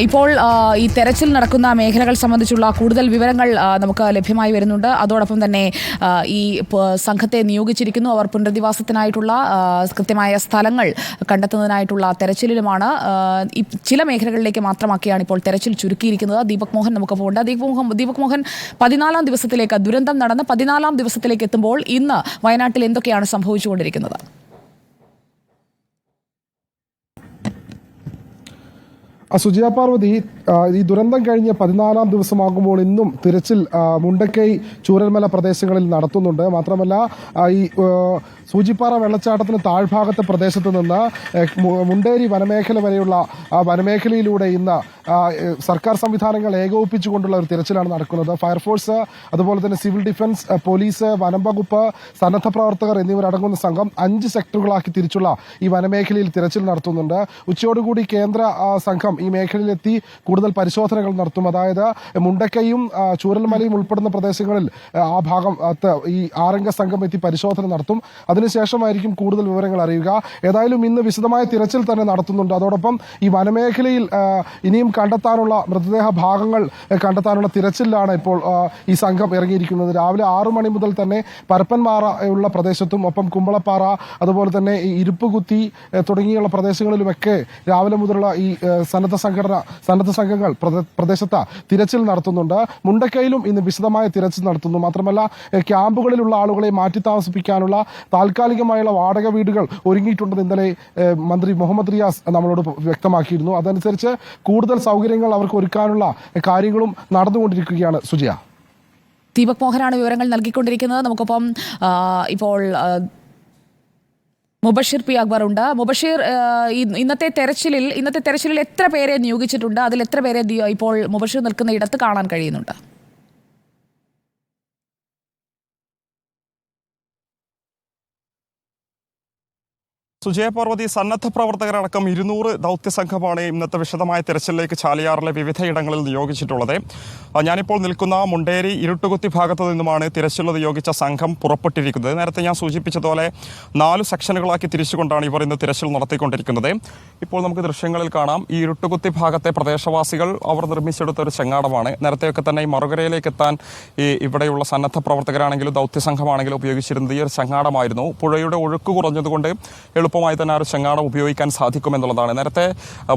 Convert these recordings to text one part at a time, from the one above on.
ഇപ്പോൾ ഈ തെരച്ചിൽ നടക്കുന്ന മേഖലകൾ സംബന്ധിച്ചുള്ള കൂടുതൽ വിവരങ്ങൾ നമുക്ക് ലഭ്യമായി വരുന്നുണ്ട്. അതോടൊപ്പം തന്നെ ഈ സംഘത്തെ നിയോഗിച്ചിരിക്കുന്നു. അവർ പുനരധിവാസത്തിനായിട്ടുള്ള കൃത്യമായ സ്ഥലങ്ങൾ കണ്ടെത്തുന്നതിനായിട്ടുള്ള തെരച്ചിലിലുമാണ്. ചില മേഖലകളിലേക്ക് മാത്രമാക്കിയാണ് ഇപ്പോൾ തെരച്ചിൽ ചുരുക്കിയിരിക്കുന്നത്. ദീപക് മോഹൻ നമുക്ക് പോകേണ്ട. ദീപക് മോഹൻ 14-ാം ദിവസത്തിലേക്ക്, ദുരന്തം നടന്ന് 14-ാം ദിവസത്തിലേക്ക് എത്തുമ്പോൾ ഇന്ന് വയനാട്ടിൽ എന്തൊക്കെയാണ് സംഭവിച്ചുകൊണ്ടിരിക്കുന്നത്? സുജിയ പാർവതി, ഈ ദുരന്തം കഴിഞ്ഞ് 14-ാം ദിവസമാകുമ്പോൾ ഇന്നും തിരച്ചിൽ മുണ്ടക്കൈ ചൂരൽമല പ്രദേശങ്ങളിൽ നടത്തുന്നുണ്ട്. മാത്രമല്ല ഈ സൂചിപ്പാറ വെള്ളച്ചാട്ടത്തിന് താഴ്ഭാഗത്തെ പ്രദേശത്ത് നിന്ന് മുണ്ടേരി വനമേഖല വരെയുള്ള വനമേഖലയിലൂടെ ഇന്ന് സർക്കാർ സംവിധാനങ്ങൾ ഏകോപിപ്പിച്ചുകൊണ്ടുള്ള ഒരു തിരച്ചിലാണ് നടക്കുന്നത്. ഫയർഫോഴ്സ്, അതുപോലെ തന്നെ സിവിൽ ഡിഫൻസ്, പോലീസ്, വനം വകുപ്പ്, സന്നദ്ധ പ്രവർത്തകർ എന്നിവരടങ്ങുന്ന സംഘം 5 സെക്ടറുകളാക്കി തിരിച്ചുള്ള ഈ വനമേഖലയിൽ തിരച്ചിൽ നടത്തുന്നുണ്ട്. ഉച്ചയോടുകൂടി കേന്ദ്ര സംഘം ഈ മേഖലയിലെത്തി കൂടുതൽ പരിശോധനകൾ നടത്തും. അതായത് മുണ്ടക്കൈയും ചൂരൽമലയും ഉൾപ്പെടുന്ന പ്രദേശങ്ങളിൽ ആ ഭാഗം ഈ 6-അംഗ സംഘം എത്തി പരിശോധന നടത്തും. അതിനുശേഷമായിരിക്കും കൂടുതൽ വിവരങ്ങൾ അറിയുക. ഏതായാലും ഇന്ന് വിശദമായ തിരച്ചിൽ തന്നെ നടത്തുന്നുണ്ട്. അതോടൊപ്പം ഈ വനമേഖലയിൽ ഇനിയും കണ്ടെത്താനുള്ള മൃതദേഹ ഭാഗങ്ങൾ കണ്ടെത്താനുള്ള തിരച്ചിലാണ് ഇപ്പോൾ ഈ സംഘം ഇറങ്ങിയിരിക്കുന്നത്. രാവിലെ 6 മണി മുതൽ തന്നെ പരപ്പൻപാറ ഉള്ള പ്രദേശത്തും ഒപ്പം കുമ്പളപ്പാറ, അതുപോലെ തന്നെ ഈ ഇരുപ്പുകുത്തി തുടങ്ങിയുള്ള പ്രദേശങ്ങളിലുമൊക്കെ രാവിലെ മുതലുള്ള ഈ സന്നദ്ധ സംഘങ്ങൾ പ്രദേശത്ത് തിരച്ചിൽ നടത്തുന്നുണ്ട്. മുണ്ടക്കൈയിലും ഇന്ന് വിശദമായ തിരച്ചിൽ നടത്തുന്നു. മാത്രമല്ല ക്യാമ്പുകളിലുള്ള ആളുകളെ മാറ്റി താമസിപ്പിക്കാനുള്ള താൽക്കാലികമായുള്ള വാടക വീടുകൾ ഒരുങ്ങിയിട്ടുണ്ടെന്ന് ഇന്നലെ മന്ത്രി മുഹമ്മദ് റിയാസ് നമ്മളോട് വ്യക്തമാക്കിയിരുന്നു. അതനുസരിച്ച് കൂടുതൽ സൗകര്യങ്ങൾ അവർക്ക് ഒരുക്കാനുള്ള കാര്യങ്ങളും നടന്നുകൊണ്ടിരിക്കുകയാണ്. സുജിയ, ദീപക് മോഹനാണ് വിവരങ്ങൾ നൽകിക്കൊണ്ടിരിക്കുന്നത്. നമുക്കൊപ്പം ഇപ്പോൾ മുബഷിർ പി അക്ബർ ഉണ്ട്. മുബഷിർ, ഇന്നത്തെ തെരച്ചിലിൽ എത്ര പേരെ നിയോഗിച്ചിട്ടുണ്ട്? അതിൽ എത്ര പേരെ ഇപ്പോൾ മുബഷിർ നിൽക്കുന്ന ഇടത്ത് കാണാൻ കഴിയുന്നുണ്ട്? സുജയ പാർവതി, സന്നദ്ധ പ്രവർത്തകരടക്കം 200 ദൗത്യസംഘമാണ് ഇന്നത്തെ വിശദമായ തെരച്ചിലിലേക്ക് ചാലിയാറിലെ വിവിധയിടങ്ങളിൽ നിയോഗിച്ചിട്ടുള്ളത്. ഞാനിപ്പോൾ നിൽക്കുന്ന മുണ്ടേരി ഇരുട്ടുകുത്തി ഭാഗത്തു നിന്നുമാണ് തിരച്ചിൽ നിയോഗിച്ച സംഘം പുറപ്പെട്ടിരിക്കുന്നത്. നേരത്തെ ഞാൻ സൂചിപ്പിച്ചതുപോലെ 4 സെക്ഷനുകളാക്കി തിരിച്ചുകൊണ്ടാണ് ഇവർ ഇന്ന് തിരച്ചിൽ നടത്തിക്കൊണ്ടിരിക്കുന്നത്. ഇപ്പോൾ നമുക്ക് ദൃശ്യങ്ങളിൽ കാണാം, ഈ ഇരുട്ടുകുത്തി ഭാഗത്തെ പ്രദേശവാസികൾ അവർ നിർമ്മിച്ചെടുത്ത ഒരു ചെങ്ങാടമാണ്. നേരത്തെയൊക്കെ തന്നെ ഈ മറുകരയിലേക്ക് എത്താൻ ഈ ഇവിടെയുള്ള സന്നദ്ധ പ്രവർത്തകരാണെങ്കിലും ദൗത്യസംഘമാണെങ്കിലും ഉപയോഗിച്ചിരുന്നത് ഈ ഒരു ചെങ്ങാടമായിരുന്നു. പുഴയുടെ ഒഴുക്ക് കുറഞ്ഞതുകൊണ്ട് എളുപ്പമായി തന്നെ ആ ഒരു ചെങ്ങാടം ഉപയോഗിക്കാൻ സാധിക്കുമെന്നുള്ളതാണ്. നേരത്തെ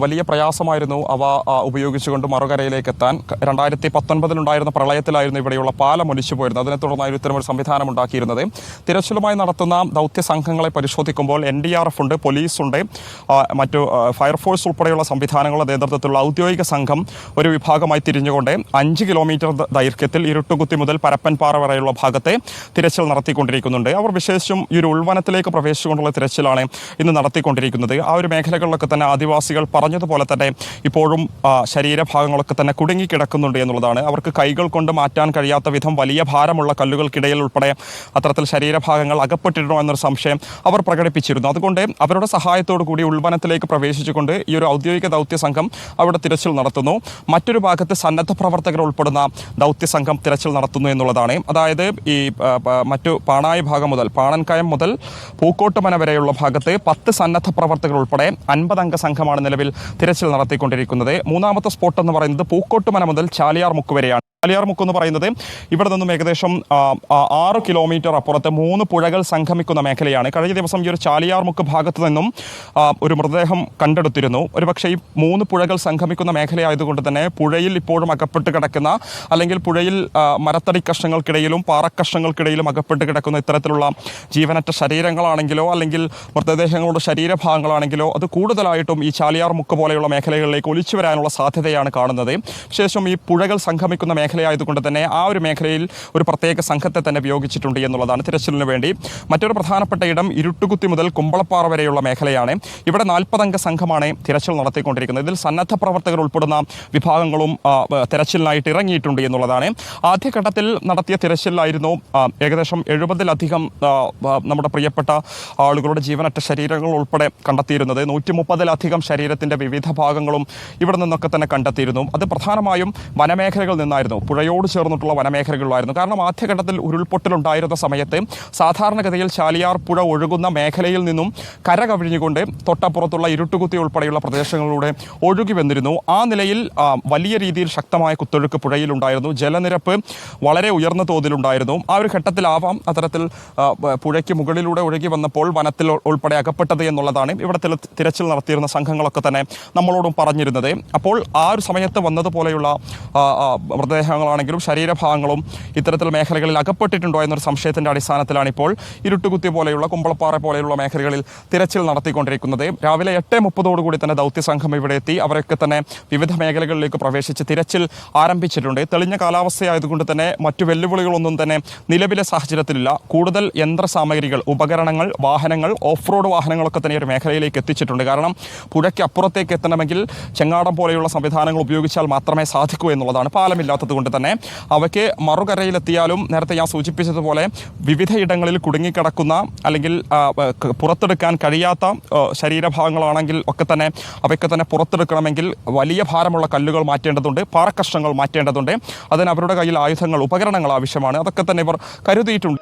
വലിയ പ്രയാസമായിരുന്നു അവ ഉപയോഗിച്ചുകൊണ്ട് മറുകരയിലേക്ക് എത്താൻ. 2019 പ്രളയത്തിലായിരുന്നു ഇവിടെയുള്ള പാലം ഒലിച്ചു പോയിരുന്നത്. അതിനെ തുടർന്നായിരുന്നു ഇത്തരമൊരു സംവിധാനം ഉണ്ടാക്കിയിരുന്നത്. തിരച്ചിലുമായി നടത്തുന്ന ദൗത്യ സംഘങ്ങളെ പരിശോധിക്കുമ്പോൾ NDRF ഉണ്ട്, പോലീസുണ്ട്, മറ്റു ഫയർഫോഴ്സ് ഉൾപ്പെടെയുള്ള സംവിധാനങ്ങളുടെ നേതൃത്വത്തിലുള്ള ഔദ്യോഗിക സംഘം ഒരു വിഭാഗമായി തിരിഞ്ഞുകൊണ്ട് 5 കിലോമീറ്റർ ദൈർഘ്യത്തിൽ ഇരുട്ടുകുത്തി മുതൽ പരപ്പൻപാറ വരെയുള്ള ഭാഗത്തെ തിരച്ചിൽ നടത്തിക്കൊണ്ടിരിക്കുന്നുണ്ട്. അവർ വിശേഷിച്ചും ഈ ഒരു ഉൾവനത്തിലേക്ക് പ്രവേശിച്ചുകൊണ്ടുള്ള തിരച്ചിലാണ് ഇന്ന് നടത്തിക്കൊണ്ടിരിക്കുന്നത്. ആ ഒരു മേഖലകളിലൊക്കെ തന്നെ ആദിവാസികൾ പറഞ്ഞതുപോലെ തന്നെ ഇപ്പോഴും ശരീരഭാഗങ്ങളൊക്കെ തന്നെ കുടുങ്ങിക്കിടക്കുന്നുണ്ട് എന്നുള്ളതാണ്. അവർക്ക് കൈകൾ കൊണ്ട് മാറ്റാൻ കഴിയാത്ത വിധം വലിയ ഭാരമുള്ള കല്ലുകൾക്കിടയിൽ ഉൾപ്പെടെ അത്തരത്തിൽ ശരീരഭാഗങ്ങൾ അകപ്പെട്ടിരുന്നോ എന്നൊരു സംശയം അവർ പ്രകടിപ്പിച്ചിരുന്നു. അതുകൊണ്ട് അവരുടെ സഹായത്തോടു കൂടി ഉൾവനത്തിലേക്ക് പ്രവേശിച്ചുകൊണ്ട് ഈ ഒരു ഔദ്യോഗിക ദൗത്യ സംഘം അവിടെ തിരച്ചിൽ നടത്തുന്നു. മറ്റൊരു ഭാഗത്ത് സന്നദ്ധ പ്രവർത്തകർ ഉൾപ്പെടുന്ന ദൗത്യ സംഘം തിരച്ചിൽ നടത്തുന്നു എന്നുള്ളതാണ്. അതായത് ഈ മറ്റു പാണായി ഭാഗം മുതൽ പാണൻകയം മുതൽ പൂക്കോട്ടുമന വരെയുള്ള ഭാഗത്ത് 10 സന്നദ്ധ പ്രവർത്തകർ ഉൾപ്പെടെ 50-അംഗ സംഘമാണ് നിലവിൽ തിരച്ചിൽ നടത്തിക്കൊണ്ടിരിക്കുന്നത്. 3ാമത്തെ സ്പോട്ട് എന്ന് പറയുന്നത് പൂക്കോട്ടുമന മുതൽ ചാലിയാർ മുക്ക് വരെയാണ്. ചാലിയാർ മുക്ക് എന്ന് പറയുന്നത് ഇവിടെ നിന്നും ഏകദേശം 6 കിലോമീറ്റർ അപ്പുറത്ത് 3 പുഴകൾ സംഗമിക്കുന്ന മേഖലയാണ്. കഴിഞ്ഞ ദിവസം ഈ ഒരു ചാലിയാർ മുക്ക് ഭാഗത്തു നിന്നും ഒരു മൃതദേഹം കണ്ടെടുത്തിരുന്നു. ഒരുപക്ഷെ ഈ 3 പുഴകൾ സംഗമിക്കുന്ന മേഖലയായതുകൊണ്ട് തന്നെ പുഴയിൽ ഇപ്പോഴും അകപ്പെട്ട് കിടക്കുന്ന, അല്ലെങ്കിൽ പുഴയിൽ മരത്തടി കഷ്ണങ്ങൾക്കിടയിലും പാറക്കഷ്ണങ്ങൾക്കിടയിലും അകപ്പെട്ട് കിടക്കുന്ന ഇത്തരത്തിലുള്ള ജീവനറ്റ ശരീരങ്ങളാണെങ്കിലോ അല്ലെങ്കിൽ മൃതദേഹങ്ങളുടെ ശരീരഭാഗങ്ങളാണെങ്കിലോ അത് കൂടുതലായിട്ടും ഈ ചാലിയാർ മുക്ക് പോലെയുള്ള മേഖലകളിലേക്ക് ഒലിച്ചു വരാനുള്ള സാധ്യതയാണ് കാണുന്നത്. ശേഷം ഈ പുഴകൾ സംഗമിക്കുന്ന മേഖലയായതുകൊണ്ട് തന്നെ ആ ഒരു മേഖലയിൽ ഒരു പ്രത്യേക സംഘത്തെ തന്നെ ഉപയോഗിച്ചിട്ടുണ്ട് എന്നുള്ളതാണ് തിരച്ചിലിന് വേണ്ടി. മറ്റൊരു പ്രധാനപ്പെട്ട ഇടം ഇരുട്ടുകുത്തി മുതൽ കുമ്പളപ്പാറ വരെയുള്ള മേഖലയാണ്. ഇവിടെ 40-അംഗ സംഘമാണ് തിരച്ചിൽ നടത്തിക്കൊണ്ടിരിക്കുന്നത്. ഇതിൽ സന്നദ്ധ പ്രവർത്തകർ ഉൾപ്പെടുന്ന വിഭാഗങ്ങളും തിരച്ചിലിനായിട്ട് ഇറങ്ങിയിട്ടുണ്ട് എന്നുള്ളതാണ്. ആദ്യഘട്ടത്തിൽ നടത്തിയ തിരച്ചിലായിരുന്നു ഏകദേശം 70-ലധികം നമ്മുടെ പ്രിയപ്പെട്ട ആളുകളുടെ ജീവനറ്റ ശരീരങ്ങൾ ഉൾപ്പെടെ കണ്ടെത്തിയിരുന്നത്. 130-ലധികം ശരീരത്തിൻ്റെ വിവിധ ഭാഗങ്ങളും ഇവിടെ നിന്നൊക്കെ തന്നെ കണ്ടെത്തിയിരുന്നു. അത് പ്രധാനമായും വനമേഖലകളിൽ നിന്നായിരുന്നു. ഉണ്ടായിരുന്നു, പുഴയോട് ചേർന്നിട്ടുള്ള വനമേഖലകളിലായിരുന്നു. കാരണം ആദ്യഘട്ടത്തിൽ ഉരുൾപൊട്ടലുണ്ടായിരുന്ന സമയത്ത് സാധാരണഗതിയിൽ ചാലിയാർ പുഴ ഒഴുകുന്ന മേഖലയിൽ നിന്നും കര കവിഞ്ഞുകൊണ്ട് തൊട്ടപ്പുറത്തുള്ള ഇരുട്ടുകുത്തി ഉൾപ്പെടെയുള്ള പ്രദേശങ്ങളിലൂടെ ഒഴുകി വന്നിരുന്നു. ആ നിലയിൽ വലിയ രീതിയിൽ ശക്തമായ കുത്തൊഴുക്ക് പുഴയിലുണ്ടായിരുന്നു. ജലനിരപ്പ് വളരെ ഉയർന്ന തോതിലുണ്ടായിരുന്നു. ആ ഒരു ഘട്ടത്തിലാവാം അത്തരത്തിൽ പുഴയ്ക്ക് മുകളിലൂടെ ഒഴുകി വന്നപ്പോൾ വനത്തിൽ ഉൾപ്പെടെ അകപ്പെട്ടത് എന്നുള്ളതാണ് ഇവിടെ തിരച്ചിൽ നടത്തിയിരുന്ന സംഘങ്ങളൊക്കെ തന്നെ നമ്മളോടും പറഞ്ഞിരുന്നത്. അപ്പോൾ ആ ഒരു സമയത്ത് വന്നതുപോലെയുള്ള മൃതദേഹങ്ങളാണെങ്കിലും ശരീരഭാഗങ്ങളും ഇത്തരത്തിൽ മേഖലകളിൽ അകപ്പെട്ടിട്ടുണ്ടോ എന്നൊരു സംശയത്തിൻ്റെ അടിസ്ഥാനത്തിലാണ് ഇപ്പോൾ ഇരുട്ടുകുത്തി പോലെയുള്ള കുമ്പളപ്പാറ പോലെയുള്ള മേഖലകളിൽ തിരച്ചിൽ നടത്തിക്കൊണ്ടിരിക്കുന്നത്. രാവിലെ 8:30 തന്നെ ദൗത്യസംഘം ഇവിടെ എത്തി. അവരൊക്കെ തന്നെ വിവിധ മേഖലകളിലേക്ക് പ്രവേശിച്ച് തിരച്ചിൽ ആരംഭിച്ചിട്ടുണ്ട്. തെളിഞ്ഞ കാലാവസ്ഥയായതുകൊണ്ട് തന്നെ മറ്റു വെല്ലുവിളികളൊന്നും തന്നെ നിലവിലെ സാഹചര്യത്തിലില്ല. കൂടുതൽ യന്ത്രസാമഗ്രികൾ, ഉപകരണങ്ങൾ, വാഹനങ്ങൾ, ഓഫ് റോഡ് വാഹനങ്ങളൊക്കെ തന്നെ ഒരു മേഖലയിലേക്ക് എത്തിച്ചിട്ടുണ്ട്. കാരണം പുഴയ്ക്ക് അപ്പുറത്തേക്ക് എത്തണമെങ്കിൽ ചെങ്ങാടം പോലെയുള്ള സംവിധാനങ്ങൾ ഉപയോഗിച്ചാൽ മാത്രമേ സാധിക്കൂ എന്നുള്ളതാണ്. പാലമില്ലാത്തത് കൊണ്ട് തന്നെ അവയ്ക്ക് മറുകരയിലെത്തിയാലും നേരത്തെ ഞാൻ സൂചിപ്പിച്ചതുപോലെ വിവിധ ഇടങ്ങളിൽ കുടുങ്ങിക്കിടക്കുന്ന അല്ലെങ്കിൽ പുറത്തെടുക്കാൻ കഴിയാത്ത ശരീരഭാഗങ്ങളാണെങ്കിൽ അവയ്ക്ക് തന്നെ പുറത്തെടുക്കണമെങ്കിൽ വലിയ ഭാരമുള്ള കല്ലുകൾ മാറ്റേണ്ടതുണ്ട്, പാറക്കഷ്ണങ്ങൾ മാറ്റേണ്ടതുണ്ട്. അതിന് അവരുടെ കയ്യിൽ ആയുധങ്ങൾ, ഉപകരണങ്ങൾ ആവശ്യമാണ്. അതൊക്കെ തന്നെ ഇവർ കരുതിയിട്ടുണ്ട്.